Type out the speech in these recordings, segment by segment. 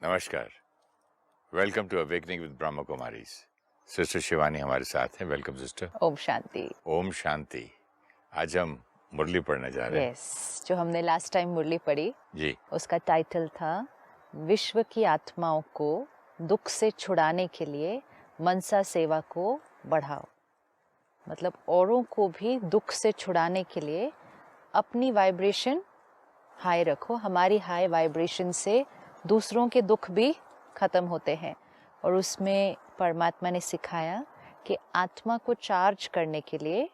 नमस्कार, welcome to awakening with Brahma Kumaris. Sister Shivani हमारे साथ हैं। Welcome sister. ओम शांति। ओम शांति। आज हम मुरली पढ़ने जा रहे हैं। यस, जो हमने लास्ट टाइम मुरली पढ़ी जी, उसका टाइटल था विश्व की आत्माओं को दुख से छुड़ाने के लिए मनसा सेवा को बढ़ाओ। मतलब औरों को भी दुख से छुड़ाने के लिए अपनी वाइब्रेशन हाई रखो। हमारी हाई वाइब्रेशन से दूसरों के दुख भी खत्म होते हैं। और उसमें परमात्मा ने सिखाया कि आत्मा को चार्ज करने के लिए,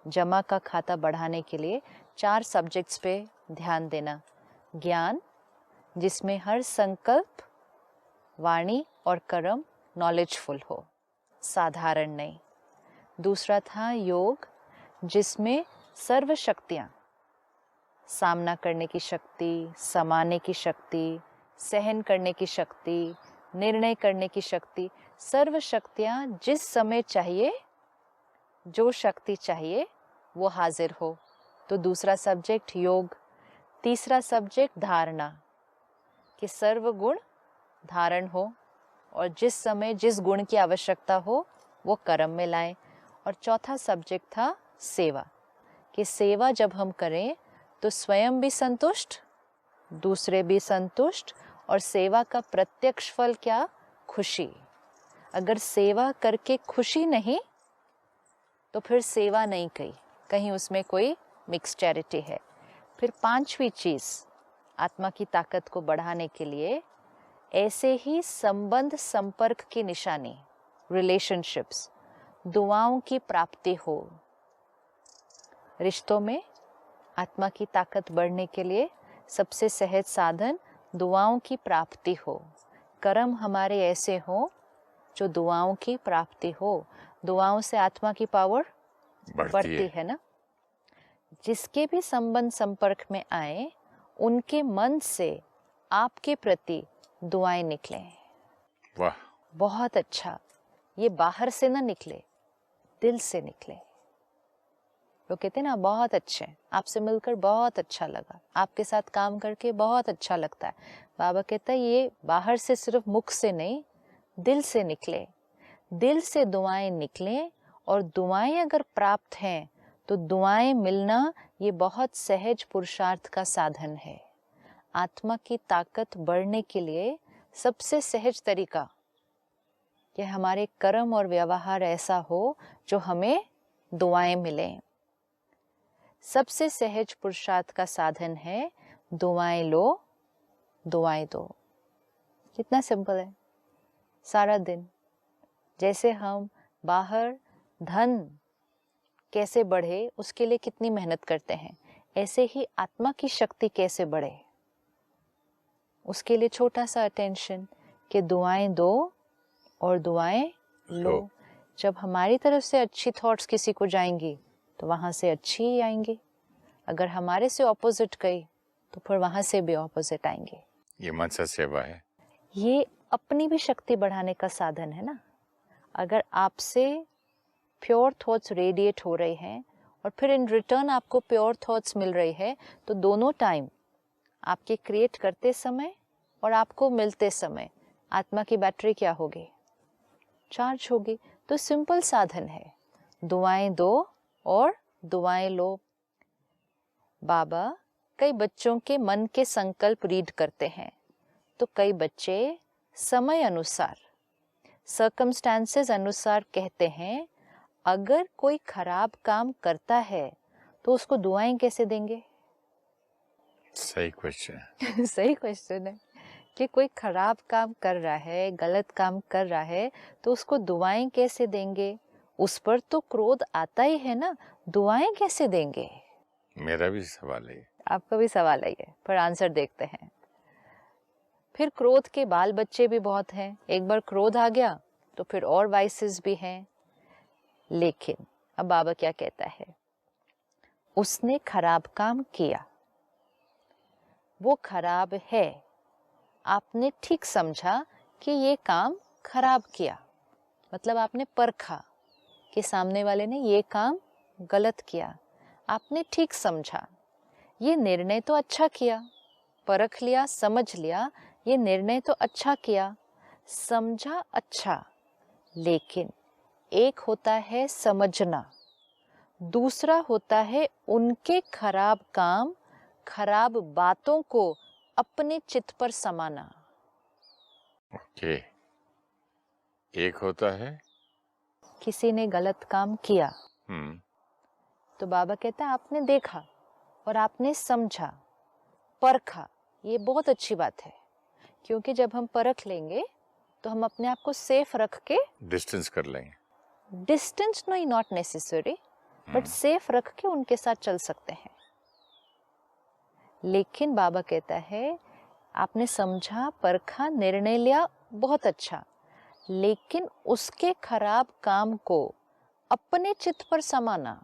जमा का खाता बढ़ाने के लिए 4 सब्जेक्ट्स पे ध्यान देना। ज्ञान, जिसमें हर संकल्प, वाणी और कर्म नॉलेजफुल हो, साधारण नहीं। दूसरा था योग, जिसमें सर्व शक्तियाँ, सामना करने की शक्ति, समाने की शक्ति, सहन करने की शक्ति, निर्णय करने की शक्ति, सर्व शक्तियाँ जिस समय चाहिए, जो शक्ति चाहिए वो हाजिर हो। तो दूसरा सब्जेक्ट योग। तीसरा सब्जेक्ट धारणा, कि सर्व गुण धारण हो और जिस समय जिस गुण की आवश्यकता हो वो कर्म में लाएं। और चौथा सब्जेक्ट था सेवा, कि सेवा जब हम करें तो स्वयं भी संतुष्ट, दूसरे भी संतुष्ट, और सेवा का प्रत्यक्ष फल क्या? खुशी। अगर सेवा करके खुशी नहीं तो फिर सेवा नहीं कही, कहीं उसमें कोई मिक्स चैरिटी है। फिर 5वीं चीज़ आत्मा की ताकत को बढ़ाने के लिए ऐसे ही संबंध संपर्क की निशानी, रिलेशनशिप्स, दुआओं की प्राप्ति हो। रिश्तों में आत्मा की ताकत बढ़ने के लिए सबसे सहज साधन दुआओं की प्राप्ति हो। कर्म हमारे ऐसे हो जो दुआओं की प्राप्ति हो। दुआओं से आत्मा की पावर बढ़ती है ना। जिसके भी संबंध संपर्क में आए उनके मन से आपके प्रति दुआएं निकलें। वाह, बहुत अच्छा। ये बाहर से ना निकले, दिल से निकले। वो कहते हैं ना, बहुत अच्छे, आपसे मिलकर बहुत अच्छा लगा, आपके साथ काम करके बहुत अच्छा लगता है। बाबा कहता है ये बाहर से सिर्फ मुख से नहीं, दिल से निकले। दिल से दुआएं निकलें, और दुआएं अगर प्राप्त हैं तो दुआएं मिलना ये बहुत सहज पुरुषार्थ का साधन है। आत्मा की ताकत बढ़ने के लिए सबसे सहज तरीका कि हमारे कर्म और व्यवहार ऐसा हो जो हमें दुआएं मिलें। सबसे सहज पुरुषार्थ का साधन है दुआएं लो, दुआएं दो। कितना सिंपल है। सारा दिन जैसे हम बाहर धन कैसे बढ़े उसके लिए कितनी मेहनत करते हैं, ऐसे ही आत्मा की शक्ति कैसे बढ़े उसके लिए छोटा सा अटेंशन कि दुआएं दो और दुआएं लो। जब हमारी तरफ से अच्छी थॉट्स किसी को जाएंगी तो वहां से अच्छी ही आएंगी। अगर हमारे से ऑपोजिट गई तो फिर वहां से भी ऑपोजिट आएंगे। ये मनसा सेवा है। ये अपनी भी शक्ति बढ़ाने का साधन है ना। अगर आपसे प्योर थॉट्स रेडिएट हो रहे हैं और फिर इन रिटर्न आपको प्योर थॉट्स मिल रही है, तो दोनों टाइम आपके क्रिएट करते समय और आपको मिलते समय आत्मा की बैटरी क्या होगी? चार्ज होगी। तो सिंपल साधन है, दुआएं दो और दुआएं लो। बाबा कई बच्चों के मन के संकल्प रीड करते हैं, तो कई बच्चे समय अनुसार, सर्कमस्टांसेस अनुसार कहते हैं अगर कोई खराब काम करता है तो उसको दुआएं कैसे देंगे? सही क्वेश्चन है। सही क्वेश्चन है कि कोई खराब काम कर रहा है, गलत काम कर रहा है, तो उसको दुआएं कैसे देंगे? उस पर तो क्रोध आता ही है ना, दुआएं कैसे देंगे? मेरा भी सवाल है। आपका भी सवाल है, पर आंसर देखते हैं। फिर क्रोध के बाल बच्चे भी बहुत हैं। एक बार क्रोध आ गया तो फिर और वाइसेस भी हैं। लेकिन अब बाबा क्या कहता है? उसने खराब काम किया, वो खराब है, आपने ठीक समझा कि ये काम खराब किया, मतलब आपने परखा कि सामने वाले ने ये काम गलत किया, आपने ठीक समझा, ये निर्णय तो अच्छा किया, परख लिया, समझ लिया ये निर्णय तो अच्छा किया, समझा अच्छा, लेकिन एक होता है समझना, दूसरा होता है उनके खराब काम, खराब बातों को अपने चित्त पर समाना। ओके, एक होता है किसी ने गलत काम किया हम्म तो बाबा कहता है आपने देखा और आपने समझा, परखा। ये बहुत अच्छी बात है, क्योंकि जब हम परख लेंगे तो हम अपने आप को सेफ रख के, डिस्टेंस कर लेंगे। डिस्टेंस नहीं, नॉट नेसेसरी, बट सेफ रख के उनके साथ चल सकते हैं। लेकिन बाबा कहता है आपने समझा, परखा, निर्णय लिया, बहुत अच्छा, लेकिन उसके खराब काम को अपने चित्त पर समाना।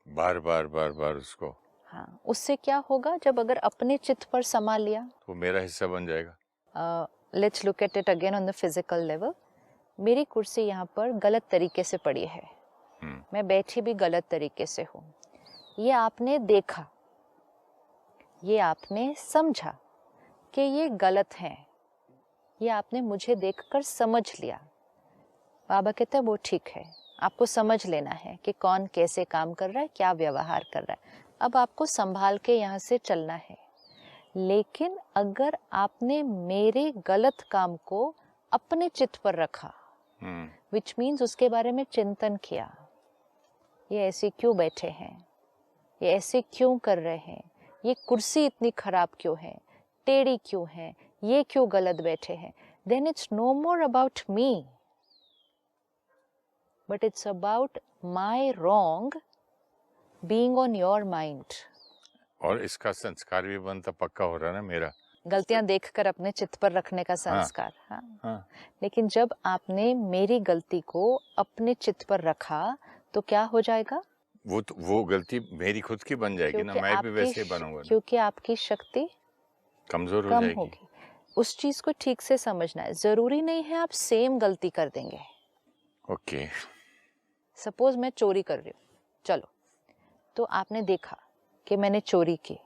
बार बार बार बार उसको, हाँ, उससे क्या होगा? जब अगर अपने चित्त पर समा लिया, वो मेरा हिस्सा बन जाएगा। Let's look at it again on the physical level. मेरी कुर्सी यहाँ पर गलत तरीके से पड़ी है, मैं बैठी भी गलत तरीके से हूँ। ये आपने देखा, ये आपने समझा कि ये गलत है, ये आपने मुझे देखकर समझ लिया। बाबा कहते हैं वो ठीक है, आपको समझ लेना है कि कौन कैसे काम कर रहा है, क्या व्यवहार कर रहा है। अब आपको संभाल के यहाँ से चलना है। लेकिन अगर आपने मेरे गलत काम को अपने चित्त पर रखा, विच मीन्स उसके बारे में चिंतन किया, ये ऐसे क्यों बैठे हैं, ये ऐसे क्यों कर रहे हैं, ये कुर्सी इतनी खराब क्यों है, टेढ़ी क्यों है, ये क्यों गलत बैठे हैं, then it's no more about me, but it's about my wrong being on your mind. और इसका संस्कार भी बनता पक्का हो रहा है ना मेरा, गलतियां देखकर अपने चित्त पर रखने का संस्कार। हाँ। लेकिन जब आपने मेरी गलती को अपने चित्त पर रखा तो क्या हो जाएगा? वो गलती मेरी खुद की बन जाएगी ना, मैं भी वैसे ही बनूंगा ना। क्योंकि आपकी शक्ति कमजोर हो कम जाएगी। होगी। उस चीज को ठीक से समझना है। जरूरी नहीं है आप सेम गलती कर देंगे। ओके, सपोज मैं चोरी कर रही हूँ, चलो, तो आपने देखा कि मैंने चोरी की,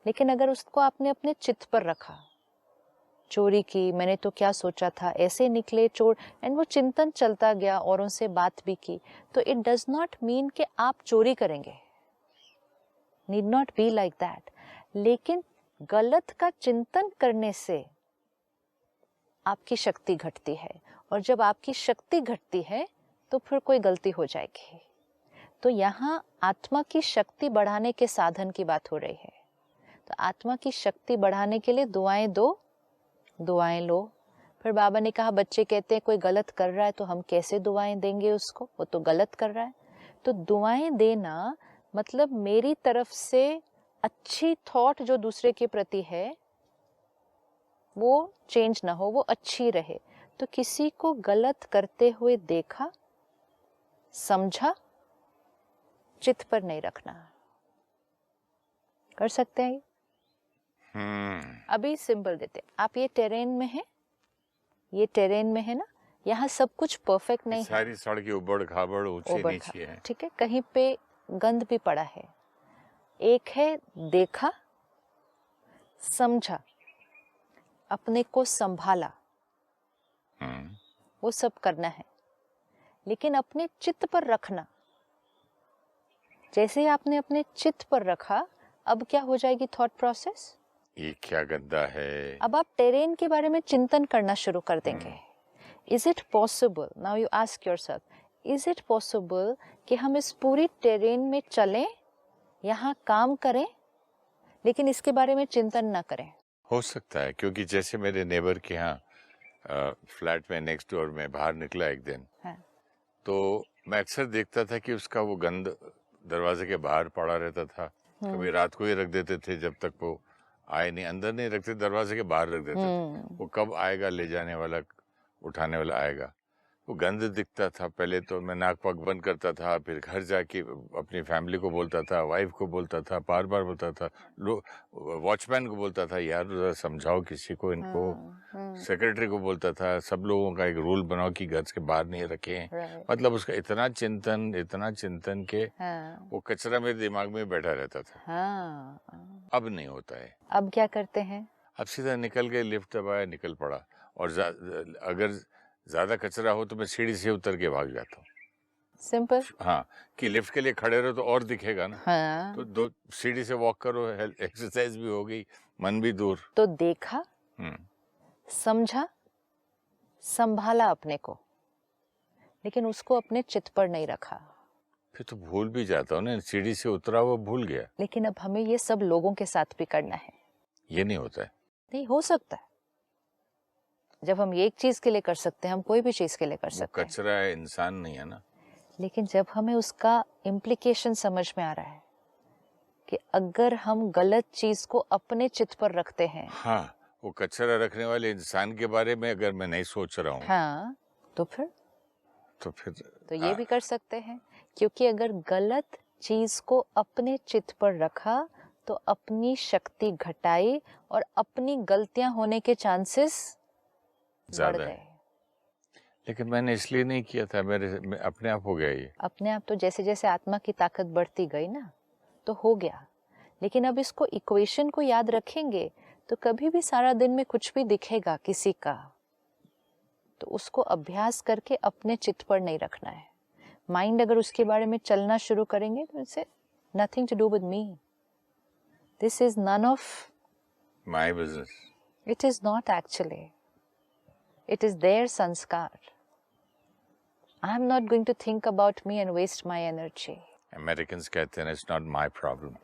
लेकिन अगर उसको आपने अपने चित्त पर रखा, चोरी की, मैंने तो क्या सोचा था, ऐसे निकले चोर, एंड वो चिंतन चलता गया, औरों से बात भी की, तो इट डज नॉट मीन कि आप चोरी करेंगे, need not be like that. लेकिन गलत का चिंतन करने से आपकी शक्ति घटती है, और जब आपकी शक्ति घटती है तो फिर कोई गलती हो जाएगी। तो यहाँ आत्मा की शक्ति बढ़ाने के साधन की बात हो रही है। तो आत्मा की शक्ति बढ़ाने के लिए दुआएं दो, दुआएं लो। फिर बाबा ने कहा बच्चे कहते हैं कोई गलत कर रहा है तो हम कैसे दुआएं देंगे उसको, वो तो गलत कर रहा है। तो दुआएं देना मतलब मेरी तरफ से अच्छी थॉट जो दूसरे के प्रति है वो चेंज ना हो, वो अच्छी रहे। तो किसी को गलत करते हुए देखा, समझा, चित्त पर नहीं रखना। कर सकते हैं? अभी सिंपल देते, आप ये टेरेन में है, ये टेरेन में है ना, यहाँ सब कुछ परफेक्ट नहीं है, सारी सड़कें उबड़ खाबड़ ऊंचे नीचे है, ठीक है, कहीं पे गंद भी पड़ा है। एक है देखा, समझा, अपने को संभाला, वो सब करना है। लेकिन अपने चित्त पर रखना, जैसे ही आपने अपने चित्त पर रखा, अब क्या हो जाएगी थॉट प्रोसेस? ये क्या गंदा है, अब आप टेरेन के बारे में चिंतन करना शुरू कर देंगे। Is it possible, now you ask yourself, is it possible कि हम इस पूरी टेरेन में चलें, यहाँ काम करें, लेकिन इसके बारे में चिंतन ना करें? हो सकता है, क्योंकि जैसे मेरे नेबर के यहाँ फ्लैट में नेक्स्ट डोर में बाहर निकला एक दिन, तो मैं अक्सर देखता था कि उसका वो गंद दरवाजे के बाहर पड़ा रहता था। कभी रात को ही रख देते थे, जब तक वो आए नहीं, अंदर नहीं रखते, दरवाजे के बाहर रख देते थे। वो कब आएगा ले जाने वाला, उठाने वाला आएगा, वो गंद दिखता था। पहले तो मैं नाक पाक बंद करता था, फिर घर जाके अपनी फैमिली को बोलता था, वाइफ को बोलता था, बार बार बोलता था, वॉचमैन को बोलता था यार जरा समझाओ किसी को इनको, सेक्रेटरी को बोलता था, सब लोगों का एक रूल बनाओ कि घर के बाहर नहीं रखें। मतलब उसका इतना चिंतन के वो कचरा मेरे दिमाग में बैठा रहता था। अब नहीं होता है। अब क्या करते हैं? अब सीधा निकल गए, लिफ्ट दबाया, निकल पड़ा। और अगर ज्यादा कचरा हो तो मैं सीढ़ी से उतर के भाग जाता हूँ। सिंपल। हाँ, कि लिफ्ट के लिए खड़े रहो तो और दिखेगा ना। हाँ। तो 2 सीढ़ी से वॉक करो, एक्सरसाइज भी हो गई, मन भी दूर। तो देखा, समझा, संभाला अपने को, लेकिन उसको अपने चित्त पर नहीं रखा। फिर तो भूल भी जाता हूँ ना, सीढ़ी से उतरा हुआ भूल गया। लेकिन अब हमें ये सब लोगों के साथ भी करना है। ये नहीं होता है। नहीं हो सकता है। जब हम एक चीज के लिए कर सकते हैं, हम कोई भी चीज के लिए कर सकते हैं। कचरा है, इंसान नहीं है ना। लेकिन जब हमें उसका इम्प्लीकेशन समझ में आ रहा है कि अगर हम गलत चीज को अपने चित्त पर रखते हैं, हाँ, वो कचरा रखने वाले इंसान के बारे में अगर मैं नहीं सोच रहा हूँ, हाँ, तो फिर तो ये भी कर सकते हैं। क्योंकि अगर गलत चीज को अपने चित्त पर रखा तो अपनी शक्ति घटाई और अपनी गलतियां होने के चांसेस बढ़ गए। लेकिन मैंने इसलिए नहीं किया था, मेरे अपने आप हो गया ये। अपने आप तो जैसे जैसे आत्मा की ताकत बढ़ती गई ना, तो हो गया। लेकिन अब इसको इक्वेशन को याद रखेंगे तो कभी भी सारा दिन में कुछ भी दिखेगा किसी का, तो उसको अभ्यास करके अपने चित्त पर नहीं रखना है। माइंड अगर उसके बारे में चलना शुरू करेंगे तो इसे nothing to do with me, this is none of my business. It is not actually, it is there संस्कार। I am not going to think about me and waste my energy. Americans कहते हैं it's not my problem.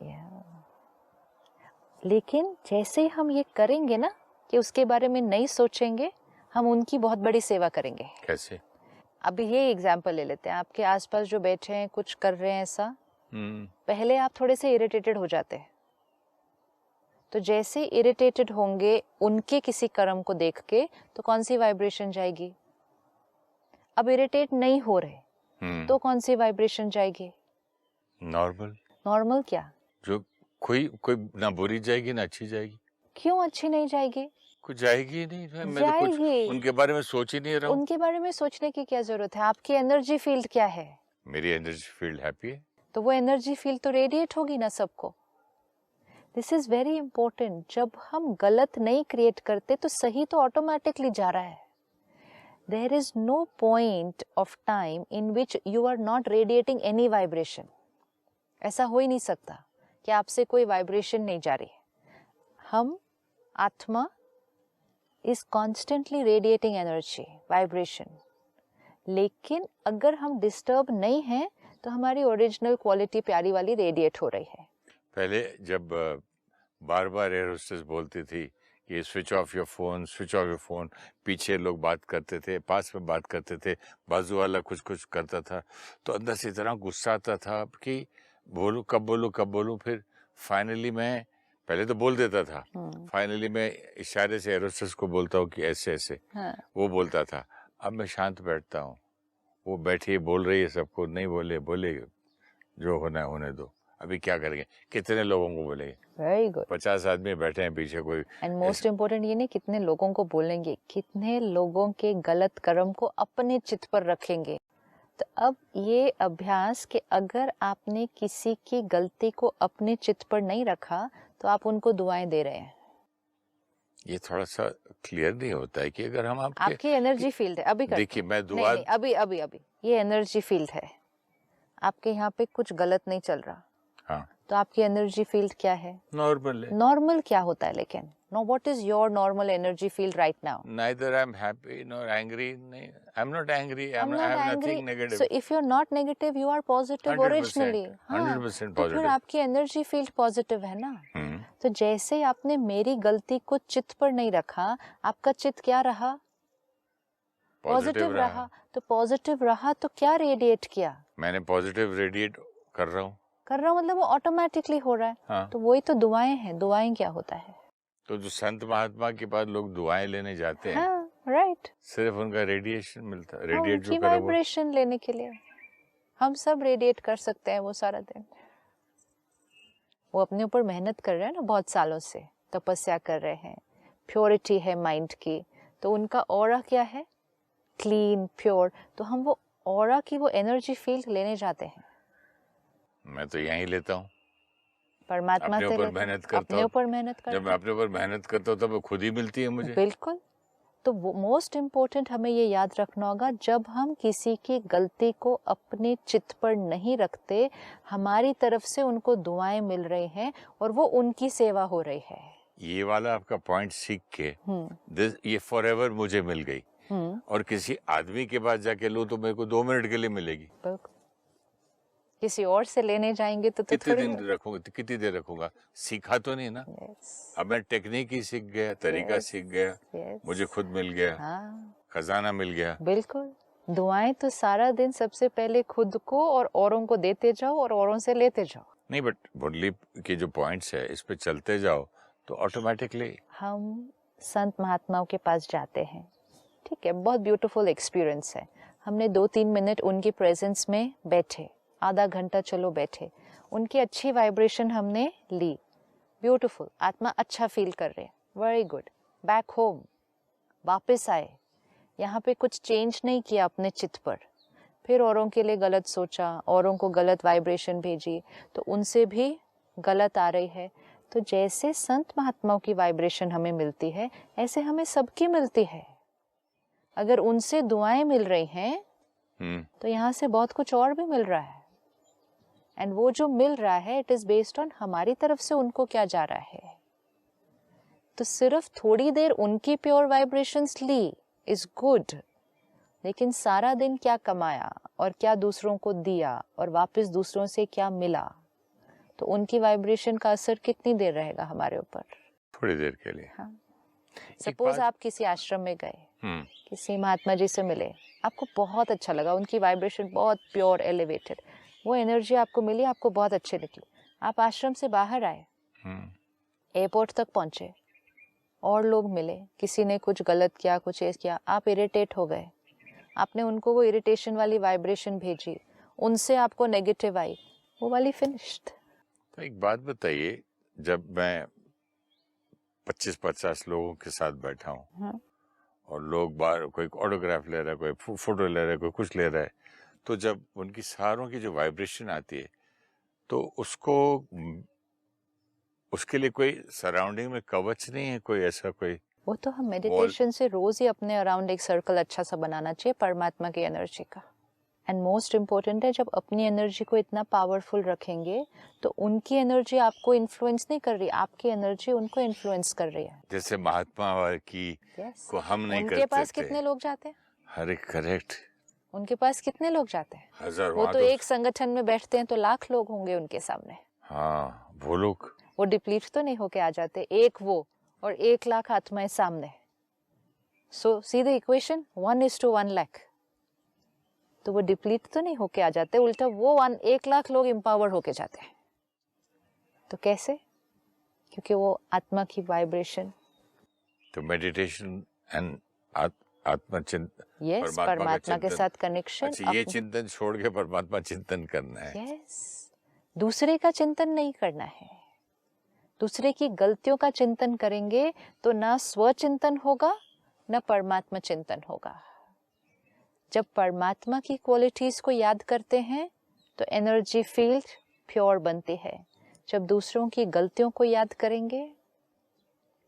लेकिन जैसे हम ये करेंगे ना कि उसके बारे में नहीं सोचेंगे, हम उनकी बहुत बड़ी सेवा करेंगे। कैसे? अभी ये एग्जाम्पल ले लेते हैं। आपके आसपास जो बैठे हैं, कुछ कर रहे हैं ऐसा, पहले आप थोड़े से इरिटेटेड हो जाते हैं। तो जैसे इरिटेटेड होंगे उनके किसी कर्म को देख के, तो कौन सी वाइब्रेशन जाएगी? अब इरिटेट नहीं हो रहे तो कौन सी वाइब्रेशन जाएगी? नॉर्मल। नॉर्मल क्या? जो कोई ना बुरी जाएगी ना अच्छी जाएगी। क्यों अच्छी नहीं जाएगी? कुछ जाएगी नहीं। मैं तो जाएगी। कुछ उनके बारे में सोच ही नहीं रहा हूँ। उनके बारे में सोचने की क्या जरूरत है? आपकी एनर्जी फील्ड क्या है? मेरी एनर्जी फील्ड हैप्पी है, तो वो एनर्जी फील्ड तो रेडिएट होगी ना सबको। This is very important. जब हम गलत नहीं क्रिएट करते तो सही तो ऑटोमेटिकली जा रहा है। There is no point of time in which you are not radiating any vibration. ऐसा हो ही नहीं सकता कि आपसे कोई वाइब्रेशन नहीं जा रही है। हम आत्मा is constantly radiating energy, vibration. लेकिन अगर हम डिस्टर्ब नहीं हैं तो हमारी ओरिजिनल क्वालिटी प्यारी वाली रेडिएट हो रही है। पहले जब बार बार एयर होस्टेस बोलती थी कि switch off your phone, switch off your phone, पीछे लोग बात करते थे, पास में बात करते थे, बाजू वाला कुछ कुछ करता था, तो अंदर से इतना गुस्सा आता था कि बोलूं कब बोलूं कब बोलूं। फिर फाइनली मैं पहले तो बोल देता था, फाइनली मैं इशारे से एयर होस्टेस को बोलता हूँ कि ऐसे ऐसे। वो बोलता था। अब मैं शांत बैठता हूँ, वो बैठी बोल रही है सबको, नहीं बोले बोले, जो होना है होने दो, अभी क्या करेंगे, कितने लोगों को बोलेंगे। Very good. 50 आदमी बैठे हैं पीछे कोई। एंड मोस्ट इम्पोर्टेंट ये नहीं कितने लोगों को बोलेंगे, कितने लोगों के गलत कर्म को अपने चित्त पर रखेंगे। तो अब ये अभ्यास कि अगर आपने किसी की गलती को अपने चित्त पर नहीं रखा तो आप उनको दुआएं दे रहे हैं। ये थोड़ा सा क्लियर नहीं होता है कि अगर हम आपकी एनर्जी फील्ड है अभी देखिए मैं दुआ नहीं, अभी अभी अभी ये एनर्जी फील्ड है, आपके यहाँ पे कुछ गलत नहीं चल रहा। हाँ, तो आपकी एनर्जी फील्ड क्या है? नॉर्मल है। नॉर्मल क्या होता है? लेकिन no, what is your normal energy field right now? Neither I'm happy nor angry. I'm not angry. I have nothing negative. So if you're not negative, you are positive 100%, originally. 100% तो फिर positive. आपकी energy field positive है ना। तो जैसे आपने मेरी गलती को चित्त पर नहीं रखा, आपका चित्त क्या रहा? पॉजिटिव रहा। तो पॉजिटिव रहा तो क्या रेडिएट किया? मैंने पॉजिटिव रेडिएट कर रहा हूँ मतलब वो ऑटोमेटिकली हो रहा है। हाँ। तो वही तो दुआएं हैं। दुआएं क्या होता है? तो जो संत महात्मा के पास लोग दुआएं लेने जाते हैं, हाँ, राइट, सिर्फ उनका रेडिएशन मिलता है, रेडिएट जो करे वाइब्रेशन लेने के लिए। हम सब रेडिएट कर सकते हैं वो सारा दिन। वो अपने ऊपर मेहनत कर रहे हैं ना, बहुत सालों से तपस्या कर रहे हैं, प्योरिटी है माइंड की, तो उनका ऑरा क्या है? Clean, pure. तो हम वो ऑरा की वो एनर्जी फील्ड लेने जाते हैं। मैं तो यहीं लेता हूँ। परमात्मा अपने से ऊपर लेते हैं, मेहनत करता अपने हूँ। ऊपर मेहनत जब करते मैं अपने ऊपर मेहनत करता हूँ तब वो खुद ही मिलती है मुझे। बिल्कुल। तो मोस्ट इम्पोर्टेंट हमें ये याद रखना होगा, जब हम किसी की गलती को अपने चित्त पर नहीं रखते, हमारी तरफ से उनको दुआएं मिल रही हैं और वो उनकी सेवा हो रही है। ये वाला आपका पॉइंट सीख के ये फॉरएवर मुझे मिल गई, और किसी आदमी के पास जाके लूं तो मेरे को 2 मिनट के लिए मिलेगी। बिल्कुल। किसी और से लेने जाएंगे तो कितने थोड़ी दिन रखूंगा, कितनी देर रखूंगा? सीखा तो नहीं ना। yes, अब मैं टेक्निक ही सीख गया, तरीका yes, सीख गया, yes, मुझे खुद मिल गया, हाँ खजाना मिल गया। बिल्कुल। दुआएं तो सारा दिन सबसे पहले खुद को और औरों को देते जाओ और औरों से लेते जाओ। नहीं, बट मुरली के जो पॉइंट्स है इस पे चलते जाओ तो ऑटोमेटिकली हम संत महात्माओं के पास जाते हैं, ठीक है, बहुत ब्यूटीफुल एक्सपीरियंस है। हमने 2-3 मिनट उनकी प्रेजेंस में बैठे, आधा घंटा चलो बैठे, उनकी अच्छी वाइब्रेशन हमने ली, ब्यूटीफुल, आत्मा अच्छा फील कर रहे, वेरी गुड। बैक होम वापस आए, यहाँ पे कुछ चेंज नहीं किया अपने चित्त पर, फिर औरों के लिए गलत सोचा, औरों को गलत वाइब्रेशन भेजी, तो उनसे भी गलत आ रही है। तो जैसे संत महात्माओं की वाइब्रेशन हमें मिलती है, ऐसे हमें सबकी मिलती है। अगर उनसे दुआएं मिल रही हैं तो यहाँ से बहुत कुछ और भी मिल रहा है, एंड वो जो मिल रहा है इट इज बेस्ड ऑन हमारी तरफ से उनको क्या जा रहा है। तो सिर्फ थोड़ी देर उनकी प्योर वाइब्रेशंस ली इज गुड, लेकिन सारा दिन क्या कमाया और क्या दूसरों को दिया और वापस दूसरों से क्या मिला, तो उनकी वाइब्रेशन का असर कितनी देर रहेगा हमारे ऊपर? थोड़ी देर के लिए। हाँ। सपोज आप किसी आश्रम में गए, किसी महात्मा जी से मिले, आपको बहुत अच्छा लगा, उनकी वाइब्रेशन बहुत प्योर एलिवेटेड, वो एनर्जी आपको मिली, आपको बहुत अच्छी निकली। आप आश्रम से बाहर आए, एयरपोर्ट तक पहुंचे, और लोग मिले, किसी ने कुछ गलत किया, कुछ ऐसा किया, आप इरिटेट हो गए, आपने उनको वो इरिटेशन वाली वाइब्रेशन भेजी, उनसे आपको नेगेटिव आई, वो वाली फिनिश्ड। तो एक बात बताइए, जब मैं 25-50 लोगों के साथ बैठा हूँ और लोग बाहर, कोई ऑटोग्राफ ले रहा है, कोई फोटो ले रहा है, कोई कुछ ले रहा है, तो जब उनकी सारों की जो वाइब्रेशन आती है तो उसके लिए कोई सराउंडिंग में कवच नहीं है, कोई ऐसा कोई? वो तो हम मेडिटेशन से रोज ही अपने अराउंड एक सर्कल अच्छा सा बनाना चाहिए परमात्मा की एनर्जी का। एंड मोस्ट इम्पोर्टेंट है, जब अपनी एनर्जी को इतना पावरफुल रखेंगे तो उनकी एनर्जी आपको इन्फ्लुएंस नहीं कर रही, आपकी एनर्जी उनको इन्फ्लुएंस कर रही है। जैसे महात्मा की को हम नहीं उनके करते पास थे। कितने लोग जाते हैं? अरे करेक्ट, उनके पास कितने लोग जाते हैं? हजार। वो तो एक संगठन में बैठते हैं तो लाख लोग होंगे उनके सामने। हाँ, वो लोग वो डिप्लीट तो नहीं होके आ जाते, एक वो और 1 लाख आत्माएं सामने। सो सी द इक्वेशन, 1:1 लाख, तो वो डिप्लीट तो नहीं होके आ जाते, उल्टा वो 1 लाख लोग एम्पावर होके जाते हैं। तो कैसे? क्योंकि वो आत्मा की वाइब्रेशन। तो मेडिटेशन एंड आत्मचिंतन, यस, परमात्मा के साथ कनेक्शन। अच्छा, ये चिंतन छोड़ के परमात्मा चिंतन करना है। यस, दूसरे का चिंतन नहीं करना है। दूसरे की गलतियों का चिंतन करेंगे तो ना स्वचिंतन होगा, ना परमात्मा चिंतन होगा। जब परमात्मा की क्वालिटीज को याद करते हैं तो एनर्जी फील्ड प्योर बनती है। जब दूसरों की गलतियों को याद करेंगे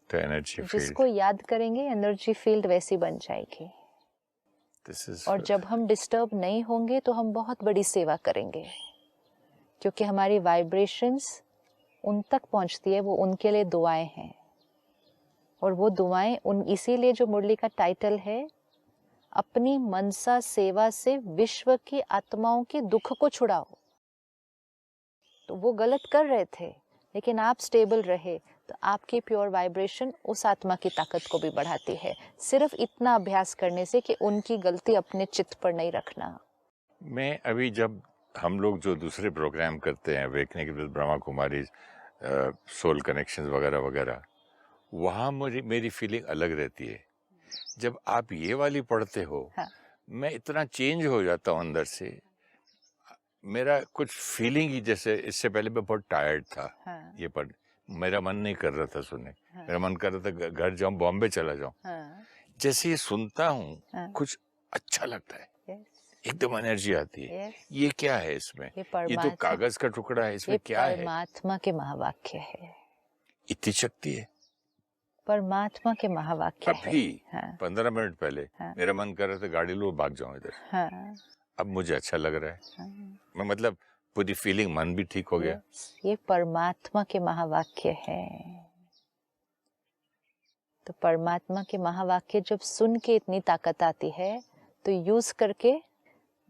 तो एनर्जी जिसको याद करेंगे एनर्जी फील्ड वैसी बन जाएगी। और जब हम डिस्टर्ब नहीं होंगे तो हम बहुत बड़ी सेवा करेंगे, क्योंकि हमारी वाइब्रेशंस उन तक पहुंचती है, वो उनके लिए दुआएं हैं। और वो दुआएं इसीलिए जो मुरली का टाइटल है, अपनी मनसा सेवा से विश्व की आत्माओं के दुख को छुड़ाओ। तो वो गलत कर रहे थे, लेकिन आप स्टेबल रहे तो आपकी प्योर वाइब्रेशन उस आत्मा की ताकत को भी बढ़ाती है, सिर्फ इतना अभ्यास करने से कि उनकी गलती अपने चित्त पर नहीं रखना। मैं अभी जब हम लोग जो दूसरे प्रोग्राम करते हैं, awakening with Brahma Kumari, soul connections वगैरह वगैरह, वहाँ मेरी फीलिंग अलग रहती है। जब आप ये वाली पढ़ते हो, हाँ। मैं इतना चेंज हो जाता हूँ अंदर से, मेरा कुछ फीलिंग ही, जैसे इससे पहले मैं बहुत टायर्ड था, हाँ। ये पढ़, मेरा मन नहीं कर रहा था सुनने, हाँ। मेरा मन कर रहा था घर जाऊं, बॉम्बे चला जाऊं, हाँ। जैसे ये सुनता हूँ, हाँ। कुछ अच्छा लगता है, एकदम एनर्जी आती है। Yes. ये क्या है इसमें? ये तो कागज का टुकड़ा है, इसमें क्या है? परमात्मा के महावाक्य है। इतनी शक्ति है? परमात्मा के महावाक्य है। अभी हाँ। 15 मिनट पहले मेरा मन कर रहा था गाड़ी लो भाग जाऊं इधर। हाँ। अब मुझे अच्छा लग रहा है। हाँ। मैं मतलब पूरी फीलिंग, मन भी ठीक हो गया। ये परमात्मा के महावाक्य है। तो परमात्मा के महावाक्य जब सुन के इतनी ताकत आती है तो यूज करके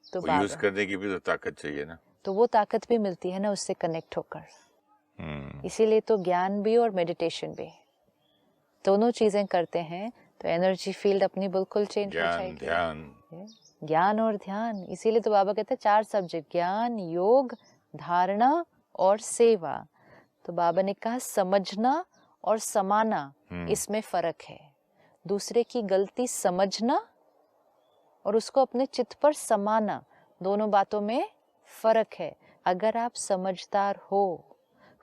तो यूज करने की भी तो ताकत चाहिए ना। तो वो ताकत भी मिलती है ना उससे कनेक्ट होकर। इसीलिए तो ज्ञान भी और मेडिटेशन भी दोनों चीजें करते हैं तो एनर्जी फील्ड अपनी बिल्कुल चेंज हो जाएगी। ज्ञान और ध्यान, इसीलिए तो बाबा कहते हैं 4 सब्जेक्ट, ज्ञान, योग, धारणा और सेवा। तो बाबा ने कहा समझना और समाना, इसमें फर्क है। दूसरे की गलती समझना और उसको अपने चित्त पर समाना, दोनों बातों में फर्क है। अगर आप समझदार हो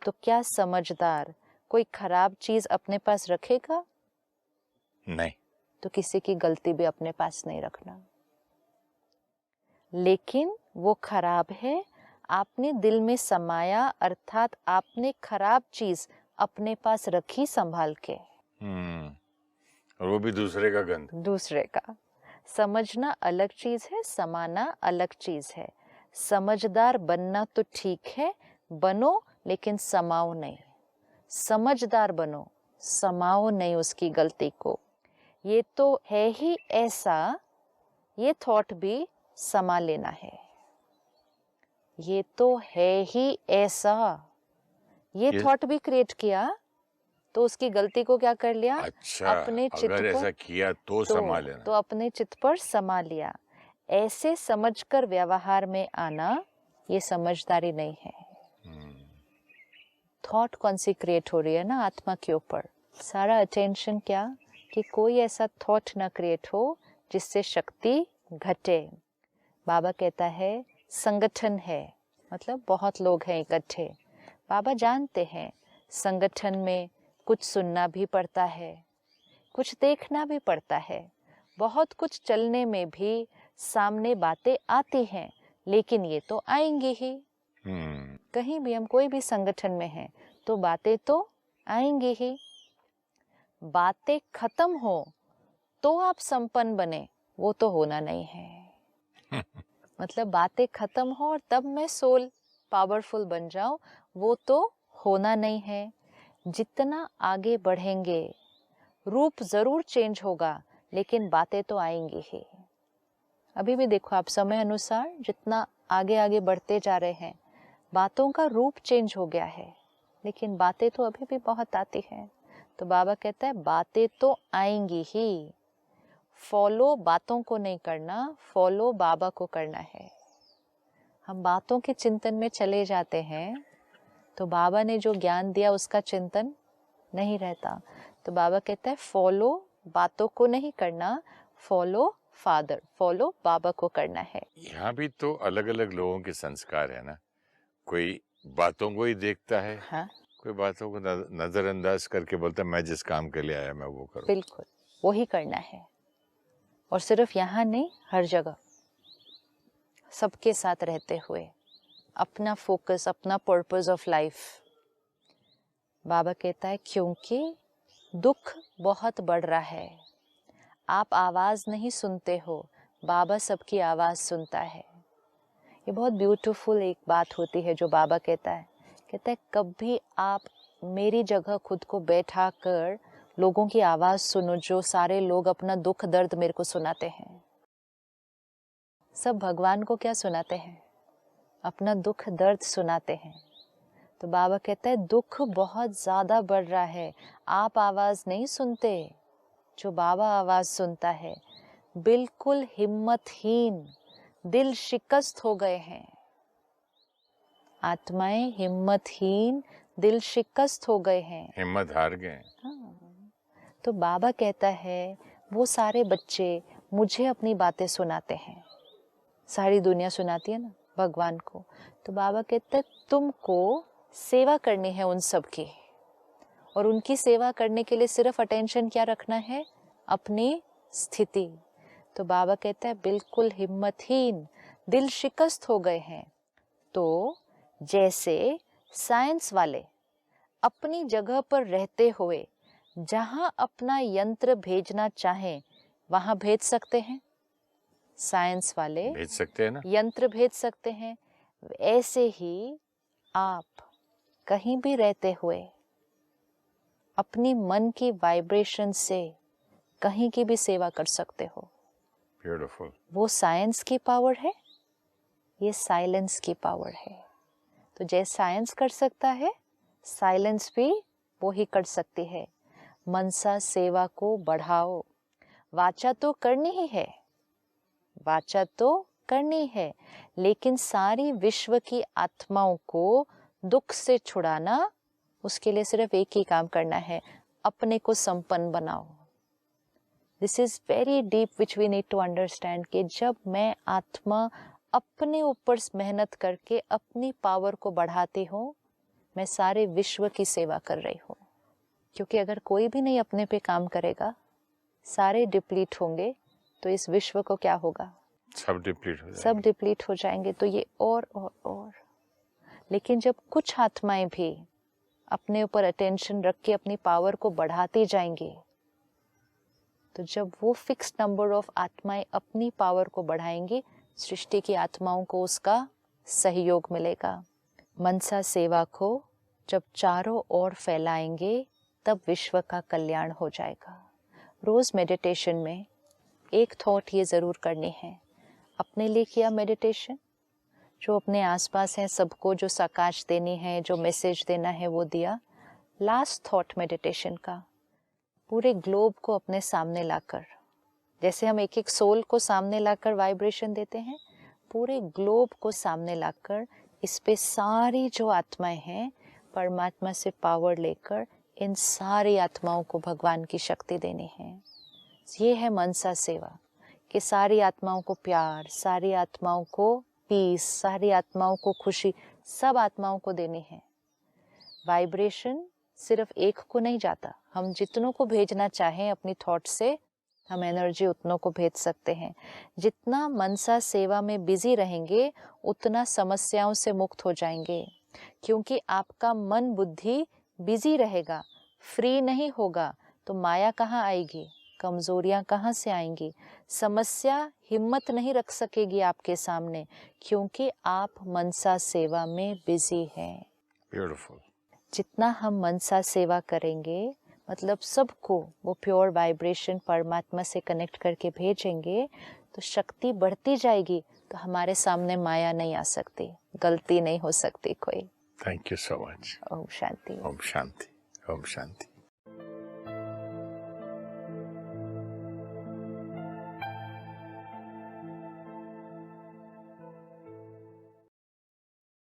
तो क्या समझदार कोई खराब चीज अपने पास रखेगा? नहीं। तो किसी की गलती भी अपने पास नहीं रखना। लेकिन वो खराब है, आपने दिल में समाया, अर्थात आपने खराब चीज अपने पास रखी संभाल के। और वो भी दूसरे का गंध। दूसरे का। समझना अलग चीज है, समाना अलग चीज है। समझदार बनना तो ठीक है, बनो, लेकिन समाओ नहीं। समझदार बनो, समाओ नहीं उसकी गलती को। ये तो है ही ऐसा, ये थॉट भी समा लेना है। ये तो है ही ऐसा, ये थॉट भी क्रिएट किया तो उसकी गलती को क्या कर लिया? अच्छा, अपने चित्त अगर ऐसा किया तो समा लेना। तो अपने चित्त पर समा लिया। ऐसे समझकर व्यवहार में आना ये समझदारी नहीं है। थॉट कौन सी क्रिएट हो रही है ना आत्मा के ऊपर। सारा अटेंशन क्या कि कोई ऐसा थॉट ना क्रिएट हो जिससे शक्ति घटे। बाबा कहता है संगठन है, मतलब बहुत लोग हैं इकट्ठे। बाबा जानते हैं संगठन में कुछ सुनना भी पड़ता है, कुछ देखना भी पड़ता है, बहुत कुछ चलने में भी सामने बातें आती हैं, लेकिन ये तो आएंगी ही। कहीं भी हम कोई भी संगठन में हैं तो बातें तो आएंगी ही। बातें खत्म हो तो आप संपन्न बने, वो तो होना नहीं है। मतलब बातें खत्म हो और तब मैं सोल पावरफुल बन जाऊं, वो तो होना नहीं है। जितना आगे बढ़ेंगे रूप जरूर चेंज होगा, लेकिन बातें तो आएंगी ही। अभी भी देखो आप, समय अनुसार जितना आगे आगे बढ़ते जा रहे हैं, बातों का रूप चेंज हो गया है, लेकिन बातें तो अभी भी बहुत आती हैं। तो बाबा कहता है बातें तो आएंगी ही, फॉलो बातों को नहीं करना, फॉलो बाबा को करना है। हम बातों के चिंतन में चले जाते हैं तो बाबा ने जो ज्ञान दिया उसका चिंतन नहीं रहता। तो बाबा कहता है फॉलो बातों को नहीं करना, फॉलो फादर, फॉलो बाबा को करना है। यहाँ भी तो अलग अलग लोगों के संस्कार है ना। कोई बातों को ही देखता है, हाँ? कोई बातों को नजरअंदाज करके बोलता है मैं जिस काम के लिए आया मैं वो करूं। बिल्कुल वही करना है, और सिर्फ यहाँ नहीं, हर जगह सबके साथ रहते हुए अपना फोकस, अपना पर्पस ऑफ लाइफ। बाबा कहता है क्योंकि दुख बहुत बढ़ रहा है, आप आवाज नहीं सुनते हो, बाबा सबकी आवाज सुनता है। ये बहुत ब्यूटीफुल एक बात होती है जो बाबा कहता है कभी आप मेरी जगह खुद को बैठा कर लोगों की आवाज सुनो, जो सारे लोग अपना दुख दर्द मेरे को सुनाते हैं। सब भगवान को क्या सुनाते हैं? अपना दुख दर्द सुनाते हैं। तो बाबा कहता है दुख बहुत ज्यादा बढ़ रहा है, आप आवाज नहीं सुनते, जो बाबा आवाज सुनता है। बिल्कुल हिम्मतहीन, दिल शिकस्त हो गए हैं, आत्माएं हिम्मतहीन, दिल शिकस्त हो गए हैं, हिम्मत हार गए। हाँ। तो बाबा कहता है वो सारे बच्चे मुझे अपनी बातें सुनाते हैं, सारी दुनिया सुनाती है ना भगवान को। तो बाबा कहता है तुमको सेवा करनी है उन सब की, और उनकी सेवा करने के लिए सिर्फ अटेंशन क्या रखना है? अपनी स्थिति। तो बाबा कहता है बिल्कुल हिम्मतहीन, दिल शिकस्त हो गए हैं, तो जैसे साइंस वाले अपनी जगह पर रहते हुए जहां अपना यंत्र भेजना चाहें वहां भेज सकते हैं, साइंस वाले भेज सकते हैं ना। यंत्र भेज सकते हैं, ऐसे ही आप कहीं भी रहते हुए अपनी मन की वाइब्रेशन से कहीं की भी सेवा कर सकते हो। ब्यूटीफुल। वो साइंस की पावर है, ये साइलेंस की पावर है। तो जैसे साइंस कर सकता है, साइलेंस भी वो ही कर सकती है। मनसा सेवा को बढ़ाओ। वाचा तो करनी ही है, वाचा तो करनी है, लेकिन सारी विश्व की आत्माओं को दुख से छुड़ाना, उसके लिए सिर्फ एक ही काम करना है, अपने को संपन्न बनाओ। This is very deep which we need to understand कि जब मैं आत्मा अपने ऊपर मेहनत करके अपनी पावर को बढ़ाती हूँ, मैं सारे विश्व की सेवा कर रही हूँ। क्योंकि अगर कोई भी नहीं अपने पे काम करेगा, सारे डिप्लीट होंगे, तो इस विश्व को क्या होगा? सब डिप्लीट हो जाएंगे। सब डिप्लीट हो जाएंगे। तो ये और लेकिन जब कुछ आत्माएं भी अपने ऊपर अटेंशन रख के अपनी पावर को बढ़ाती जाएंगी, तो जब वो फिक्स नंबर ऑफ आत्माएं अपनी पावर को बढ़ाएंगी, सृष्टि की आत्माओं को उसका सहयोग मिलेगा। मनसा सेवा को जब चारों ओर फैलाएंगे, तब विश्व का कल्याण हो जाएगा। रोज मेडिटेशन में एक थॉट ये जरूर करनी है, अपने लिए किया मेडिटेशन, जो अपने आसपास हैं सबको जो साकाश देनी है, जो मैसेज देना है वो दिया। लास्ट थॉट मेडिटेशन का पूरे ग्लोब को अपने सामने लाकर, जैसे हम एक एक सोल को सामने लाकर वाइब्रेशन देते हैं, पूरे ग्लोब को सामने लाकर इस पे सारी जो आत्माएं हैं परमात्मा से पावर लेकर इन सारी आत्माओं को भगवान की शक्ति देनी है। ये है मनसा सेवा, कि सारी आत्माओं को प्यार, सारी आत्माओं को पीस, सारी आत्माओं को खुशी, सब आत्माओं को देनी है। वाइब्रेशन सिर्फ एक को नहीं जाता, हम जितनों को भेजना चाहें अपनी थॉट से हम एनर्जी उतनों को भेज सकते हैं। जितना मनसा सेवा में बिजी रहेंगे उतना समस्याओं से मुक्त हो जाएंगे, क्योंकि आपका मन बुद्धि बिजी रहेगा, फ्री नहीं होगा, तो माया कहाँ आएगी, कमजोरियां कहाँ से आएंगी, समस्या हिम्मत नहीं रख सकेगी आपके सामने, क्योंकि आप मनसा सेवा में बिजी हैं। ब्यूटीफुल। जितना हम मनसा सेवा करेंगे, मतलब सबको वो प्योर वाइब्रेशन परमात्मा से कनेक्ट करके भेजेंगे, तो शक्ति बढ़ती जाएगी, तो हमारे सामने माया नहीं आ सकती, गलती नहीं हो सकती कोई। Thank you so much. ओम शांति। ओम शांति। ओम शांति।